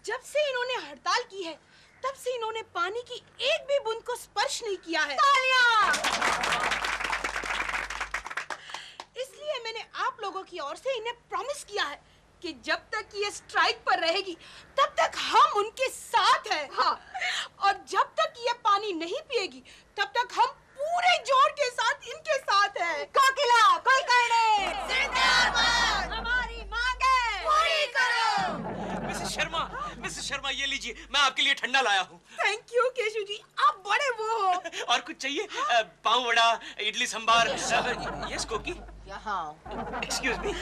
जब से इन्होंने हड़ताल की है, तब से इन्होंने पानी की एक भी बूंद को स्पर्श नहीं किया है। इसलिए मैंने आप लोगों की ओर से इन्हें प्रॉमिस किया है कि जब तक ये स्ट्राइक पर रहेगी, तब तक हम उनके साथ हैं। हाँ, और जब तक ये पानी नहीं पिएगी, तब तक हम पूरे जोर के साथ इनके साथ हैं। कोकिला कुलकर्णी जिंदाबाद। हमारी मांगे पूरी करो। मिसेस शर्मा, लीजिए, मैं आपके लिए ठंडा लाया हूँ। थैंक यू केशु जी, आप बड़े वो हो। और कुछ चाहिए? पाव वड़ा, इडली सांबार। यस कोकी। यहाँ एक्सक्यूज मी।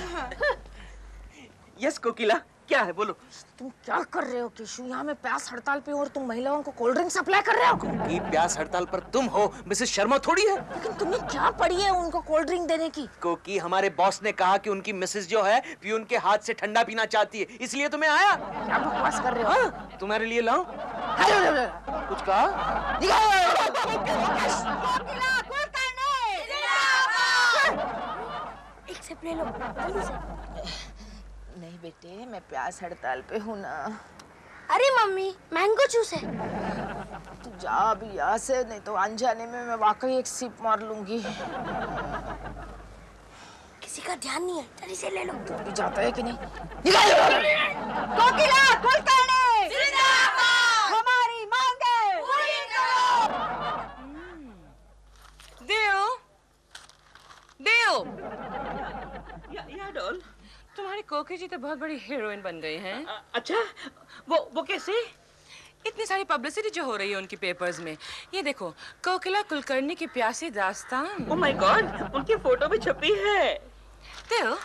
यस कोकिला, क्या है बोलो। तुम क्या कर रहे हो केशु? यहाँ मैं प्यास हड़ताल पे हूँ और तुम महिलाओं को कोल्ड ड्रिंक सप्लाई कर रहे हो। ये प्यास हड़ताल पर तुम हो, मिसेस शर्मा थोड़ी है। लेकिन तुमने क्या पढ़ी है उनको कोल्ड ड्रिंक देने की? क्योंकि हमारे बॉस ने कहा कि उनकी मिसेस जो है पियून के हाथ से ठंडा पीना चाहती है, इसलिए तुम्हें आया। क्या बकवास कर रहे हो? हाँ, तुम्हारे लिए लाऊं? कुछ कहा? एक सिप ले लो जल्दी से। नहीं बेटे, मैं प्यास हड़ताल पे हूँ ना। अरे मम्मी, मैंगो जूस है। तू जा अभी यहाँ से, नहीं तो अनजाने में मैं वाकई एक सिप मार लूंगी। किसी का ध्यान नहीं है, जल्दी से ले लो। तू भी जाता है कि नहीं? कोकिला कुलकर्णी जिंदाबाद, हमारी मांगे पूरी करो। देव, देव। या डॉल। तुम्हारी कोकी जी तो बहुत बड़ी हीरोइन बन गई हैं। अच्छा, वो कैसे? इतनी सारी पब्लिसिटी जो हो रही है उनकी पेपर्स में। ये देखो, कोकिला कुलकर्णी की प्यासी दास्तान। ओह माय गॉड, उनकी फोटो भी छपी है। देव,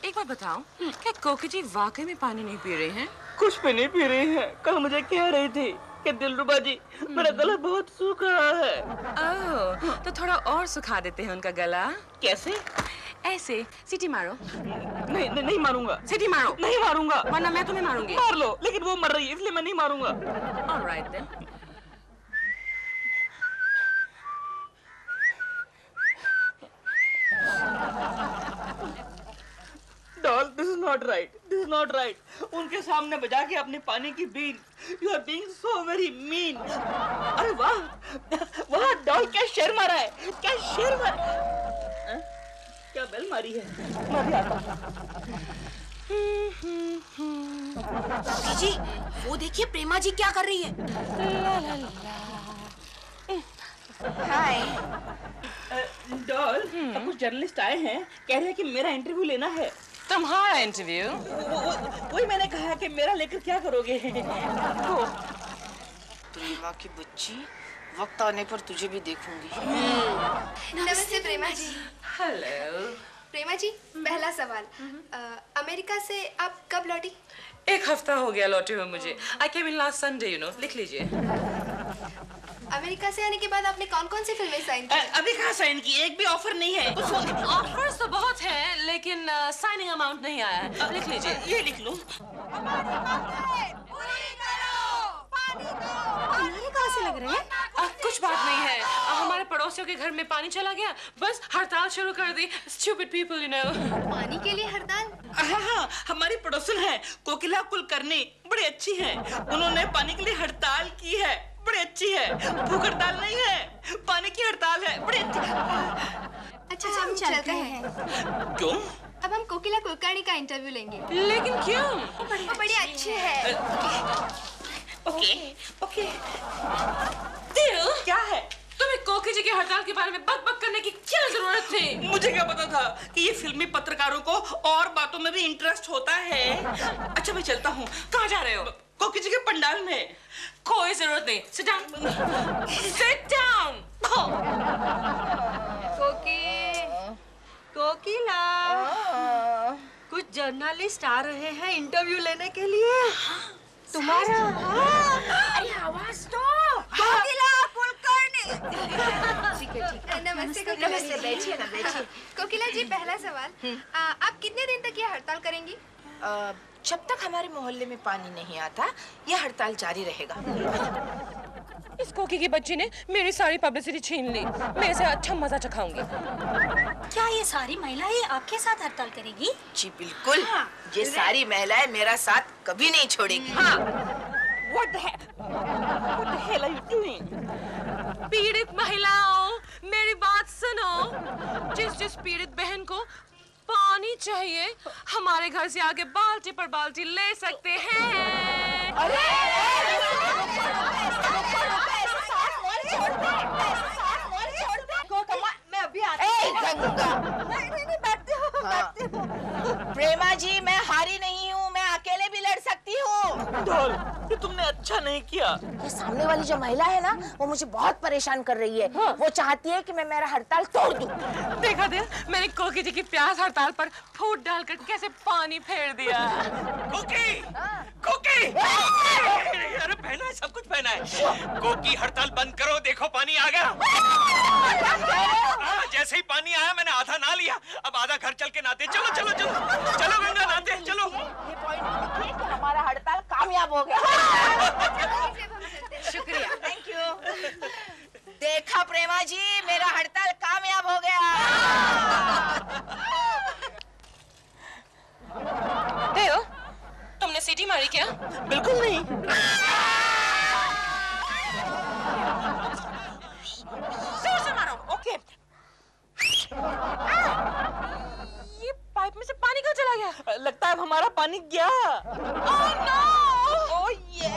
एक बात बताओ, क्या कोकी जी वाकई में पानी नहीं पी रही हैं? कुछ भी नहीं पी रही है। कल मुझे कह रही थी कि दिलरुबा जी, मेरा गला बहुत सूख रहा है। ओह, तो थोड़ा और सुखा देते हैं उनका गला। कैसे? ऐसे सीटी मारो। नहीं मारूंगा। सीटी मारो। नहीं मारूंगा, वरना मैं तुम्हें मारूंगी। मार लो, लेकिन वो मर रही है इसलिए मैं नहीं मारूंगा। Alright then. Doll, this is not right, this is not right. उनके सामने बजा के अपने पानी की बीन, you are being so very mean. अरे वाह वाह डॉल, क्या शेर मारा है, क्या शेर मारा। क्या बेल मारी है। मैं भी आता हूँ। जी, वो देखिए प्रेमा जी क्या कर रही है। हाय डॉल, अब कुछ जर्नलिस्ट आए हैं, कह रहे हैं कि मेरा इंटरव्यू लेना है। तुम्हारा इंटरव्यू? वही मैंने कहा कि मेरा लेकर क्या करोगे। प्रेमा की बच्ची, वक्त आने पर तुझे भी देखूंगी। नमस्ते प्रेमा जी। हेलो प्रेमा जी, पहला सवाल, अमेरिका से आप कब लौटी? एक हफ्ता हो गया लौटे हुए मुझे। I came in last Sunday, you know. लिख लीजिए। अमेरिका से आने के बाद आपने कौन कौन सी फिल्में साइन की? अभी कहाँ साइन की, एक भी ऑफर नहीं है। ऑफर्स तो बहुत हैं, लेकिन साइनिंग अमाउंट नहीं आया है। लिख लीजिए। ये लिख लो। ये कहाँ से लग रहे हैं? कुछ बात नहीं है, हमारे पड़ोसियों के घर में पानी चला गया, बस हड़ताल शुरू कर दी। Stupid people, you know. पानी के लिए हड़ताल? हाँ, हमारी पड़ोसन है कोकिला कुलकर्णी, बड़ी अच्छी है। उन्होंने पानी के लिए हड़ताल की है, बड़ी अच्छी है। भूख हड़ताल नहीं है, पानी की हड़ताल है, बड़ी अच्छी। अच्छा, हम चलते हैं। क्यों? अब हम कोकिला कुलकर्णी का इंटरव्यू लेंगे। लेकिन क्यों? वो बड़ी अच्छी है। Okay okay. क्या है? तुम्हें कोकी जी की हड़ताल के बारे में बक करने की क्या जरूरत थी? मुझे क्या पता था कि ये फिल्मी पत्रकारों को और बातों में भी इंटरेस्ट होता है। अच्छा, मैं चलता हूँ। कहाँ जा रहे हो? कोकी जी के पंडाल में। कोई जरूरत नहीं। Sit down. Sit down. कोकिला, कुछ जर्नलिस्ट आ रहे हैं इंटरव्यू लेने के लिए। तुम्हारा अरे आवाज तो। कोकिला कुलकर्णी। ठीक है। नमस्ते कोकिला। नमस्ते, बैठिए ना, बैठिए। कोकिला जी, पहला सवाल, आप कितने दिन तक ये हड़ताल करेंगी? जब तक हमारे मोहल्ले में पानी नहीं आता, यह हड़ताल जारी रहेगा। इस कोकी की बच्ची ने मेरी सारी पब्लिसिटी छीन ली। मैं इसे अच्छा मजा चखाऊंगी। क्या ये सारी महिलाएं आपके साथ हड़ताल करेगी? जी बिल्कुल। ये सारी महिलाएं मेरा साथ कभी नहीं छोड़ेगी। What the hell are you doing? पीड़ित महिलाओं, मेरी बात सुनो। जिस पीड़ित बहन को पानी चाहिए, हमारे घर से आके बाल्टी पर बाल्टी ले सकते हैं। मैं अभी आती प्रेमा जी, मैं हारी नहीं हूँ, मैं अकेले भी लड़ सकती हूँ। ढोल, ये तुमने अच्छा नहीं किया। ये सामने वाली जो महिला है ना, वो मुझे बहुत परेशान कर रही है। वो चाहती है कि मैं मेरा हड़ताल तोड़ दूं। देखा दिया मैंने कोकी जी की प्यास हड़ताल पर फूट डालकर कैसे पानी फेर दिया। कोकी, कोकी, अरे पहना है, सब कुछ पहना है। कोकी हड़ताल बंद करो, देखो पानी आ गया। जैसे ही पानी आया मैंने आधा ना लिया, अब आधा घर चल के नहाते। चलो चलो चलो चलो गंगा नहाते, चलो। ये पॉइंट लिखिए कि हमारा हड़ताल कामयाब हो गया। शुक्रिया, थैंक यू। देखा प्रेमा जी, मेरा हड़ताल कामयाब हो गया। देव, तुमने सीटी मारी क्या? बिल्कुल नहीं। जोर से मारो। ओके। ये पाइप में से पानी कहाँ चला गया? लगता है अब हमारा पानी गया। Oh no! ओह ये